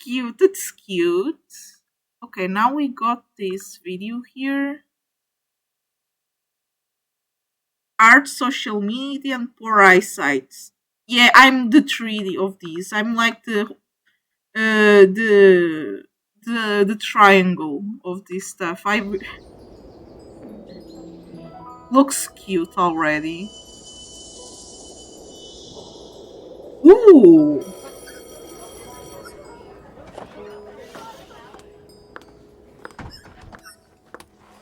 cute. That's cute. Okay, now we got this video here. Art, social media, and poor eyesight. Yeah, I'm the 3D of these. I'm like the triangle of this stuff. I looks cute already. Ooh.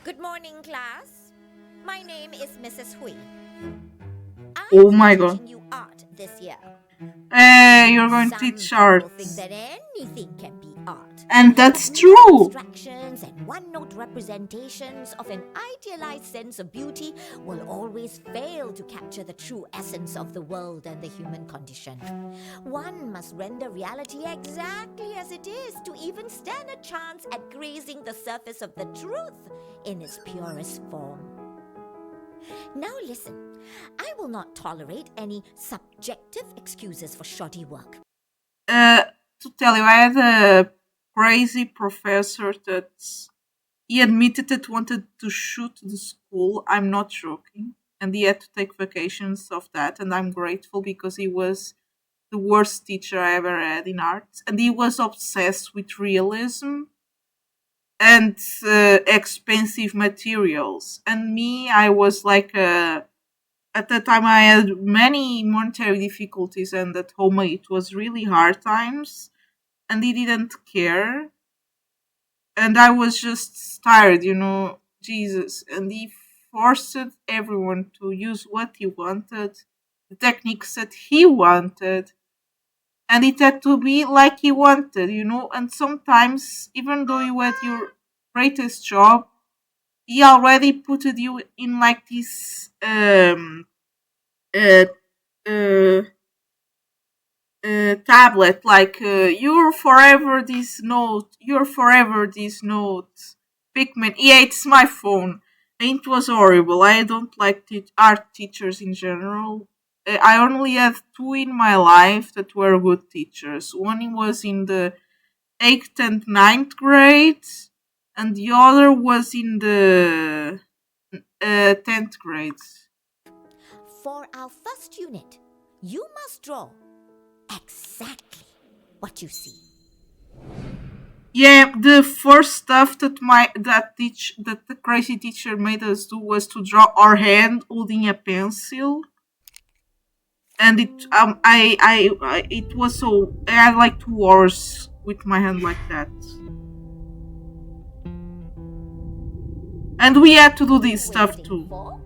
Good morning, class. My name is Mrs. Hui. I Oh will be my god. teaching you art this year. Hey, you're going to Some teach people think arts. that anything can be art. And that's Mere true. abstractions and one-note representations of an idealized sense of beauty will always fail to capture the true essence of the world and the human condition. One must render reality exactly as it is to even stand a chance at grazing the surface of the truth in its purest form. Now listen, I will not tolerate any subjective excuses for shoddy work. To tell you, I had a crazy professor that he admitted that wanted to shoot the school. I'm not joking. And he had to take vacations of that. And I'm grateful because he was the worst teacher I ever had in art. And he was obsessed with realism and expensive materials. And me, I was like at the time I had many monetary difficulties, and at home it was really hard times, and he didn't care, and I was just tired, Jesus, and he forced everyone to use what he wanted, the techniques that he wanted, and it had to be like he wanted, and sometimes even though you had your greatest job, he already put you in like this uh, uh, tablet, like you're forever this note, Pikmin. Yeah, it's my phone, and it was horrible. I don't like art teachers in general. I only had two in my life that were good teachers. One was in the 8th and ninth grade, and the other was in the 10th grade. For our first unit, you must draw exactly what you see. Yeah, the first stuff that the crazy teacher made us do was to draw our hand holding a pencil, and it was so I had like 2 hours with my hand like that, and we had to do What are you this stuff waiting too. for?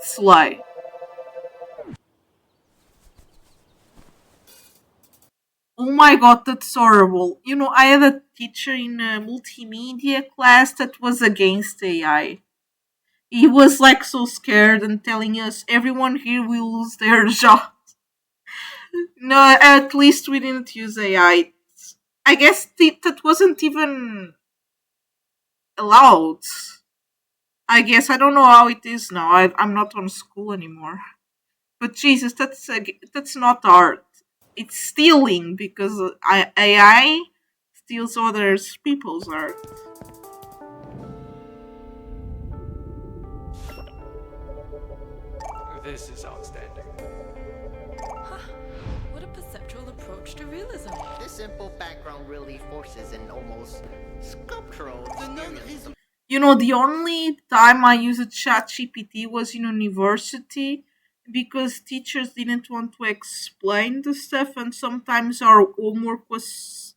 Sly. Oh my god, that's horrible. I had a teacher in a multimedia class that was against AI. He was like so scared and telling us everyone here will lose their job. No, at least we didn't use AI. I guess that wasn't even allowed. I guess I don't know how it is now. I'm not on school anymore. But Jesus, that's not art. It's stealing because AI steals other people's art. This is outstanding. What a perceptual approach to realism. This simple background really forces an almost sculptural experience. The only time I used ChatGPT was in university because teachers didn't want to explain the stuff, and sometimes our homework was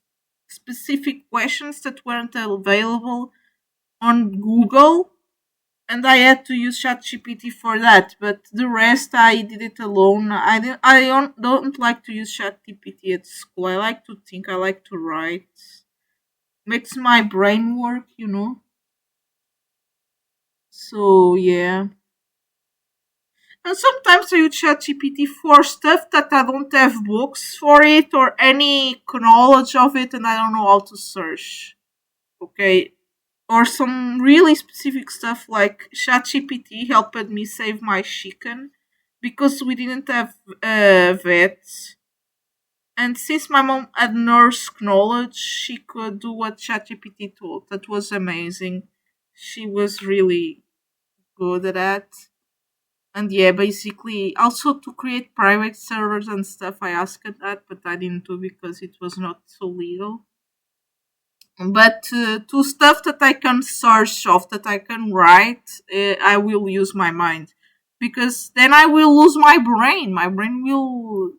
specific questions that weren't available on Google. and I had to use ChatGPT for that. But the rest, I did it alone. I don't like to use ChatGPT at school. I like to think. I like to write. Makes my brain work. So yeah. And sometimes I use ChatGPT for stuff that I don't have books for it or any knowledge of it, and I don't know how to search. Okay, or some really specific stuff like ChatGPT helped me save my chicken because we didn't have vets. And since my mom had nurse knowledge, she could do what ChatGPT told. That was amazing. She was really good at that. And yeah, basically, also to create private servers and stuff, I asked that, but I didn't do because it was not so legal. But to stuff that I can search of, that I can write, I will use my mind. Because then I will lose my brain. My brain will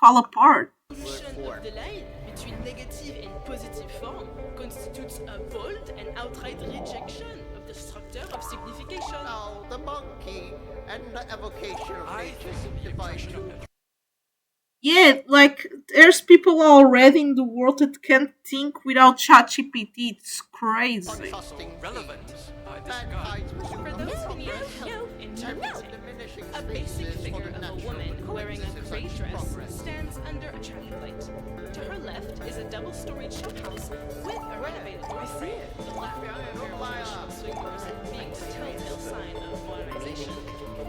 fall apart. Solution of the line between negative and positive form constitutes a bold and outright rejection of the structure of signification. Now, the monkey and the evocation of nature device to Yeah, like there's people already in the world that can't think without ChatGPT. It's crazy. untrusting relevant beings. by this Mankind's regard. pursuit For of those who need progress. help interpreting, Diminishing a basic spaces for figure the of a natural woman wearing a coexistence gray of dress progress. stands under a traffic light. To her left is a double-storied shop house with a renovated doorway. The black traditional swing doors being a telltale sign of modernization.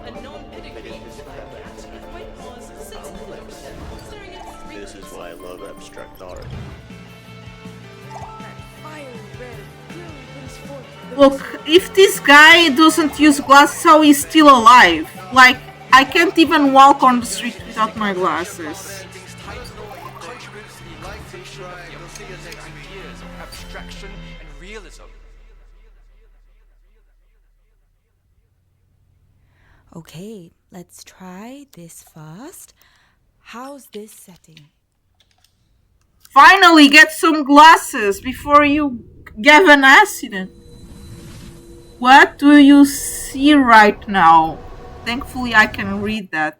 A known pedigree, a cat with white paws sits in the doorstep, staring at three This is why I love abstract art. Look, if this guy doesn't use glasses, how he's still alive? Like, I can't even walk on the street without my glasses. Painting's title contributes to the elaboration of the opposing ideas of abstraction and realism. Okay, let's try this first. How's this setting? Finally, get some glasses before you get an accident. What do you see right now? Thankfully, I can read that.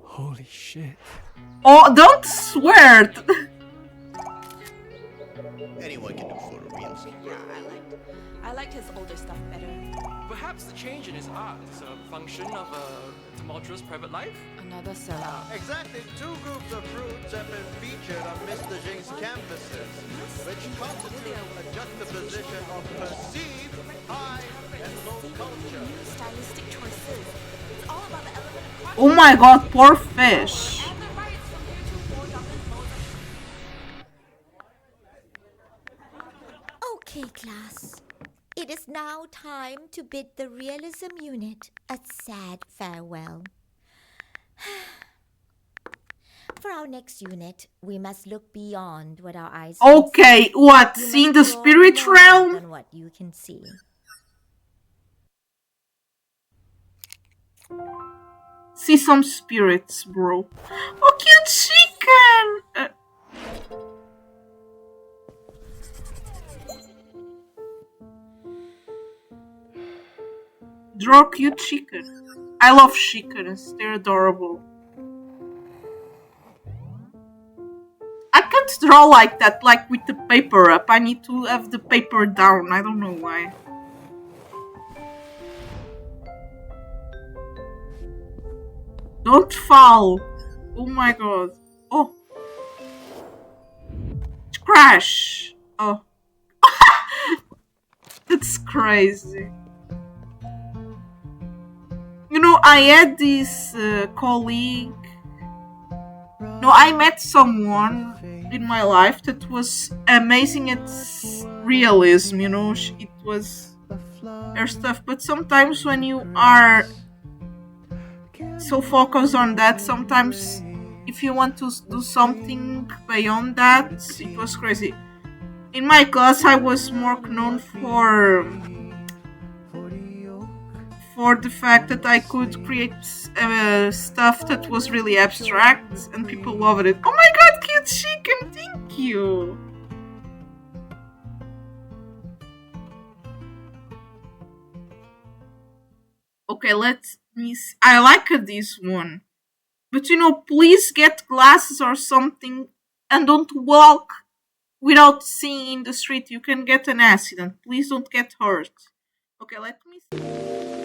Holy shit. Oh, don't swear! Anyone can do photorealism. I liked his older stuff better. Perhaps the change in his art is a function of a tumultuous private life? Another sellout. Exactly, two groups of fruits have been featured on Mr. Jing's canvases, which constitute a juxtaposition of perceived high and low culture. Stylistic choices. It's all about the element of Oh my god, poor fish. and the rights from heretofore dominant modes of... Okay, class. It is now time to bid the realism unit a sad farewell. For our next unit, we must look beyond what our eyes can Okay, see. what? You Seeing must the draw spirit more realm? than what you can see. See some spirits, bro. Oh, cute chicken! Draw cute chicken. I love chickens, they're adorable. I can't draw like that, like with the paper up. I need to have the paper down, I don't know why. Don't fall! Oh my god. Oh. Crash! Oh. That's crazy. You know, I had this colleague. No, I met someone in my life that was amazing at realism. It was her stuff. But sometimes when you are so focused on that, sometimes if you want to do something beyond that, it was crazy. In my class, I was more known for the fact that I could create stuff that was really abstract and people loved it. Oh my god, cute chicken, thank you! Okay, let me see. I like this one. But please get glasses or something and don't walk without seeing in the street. You can get an accident. Please don't get hurt. Okay, let me see.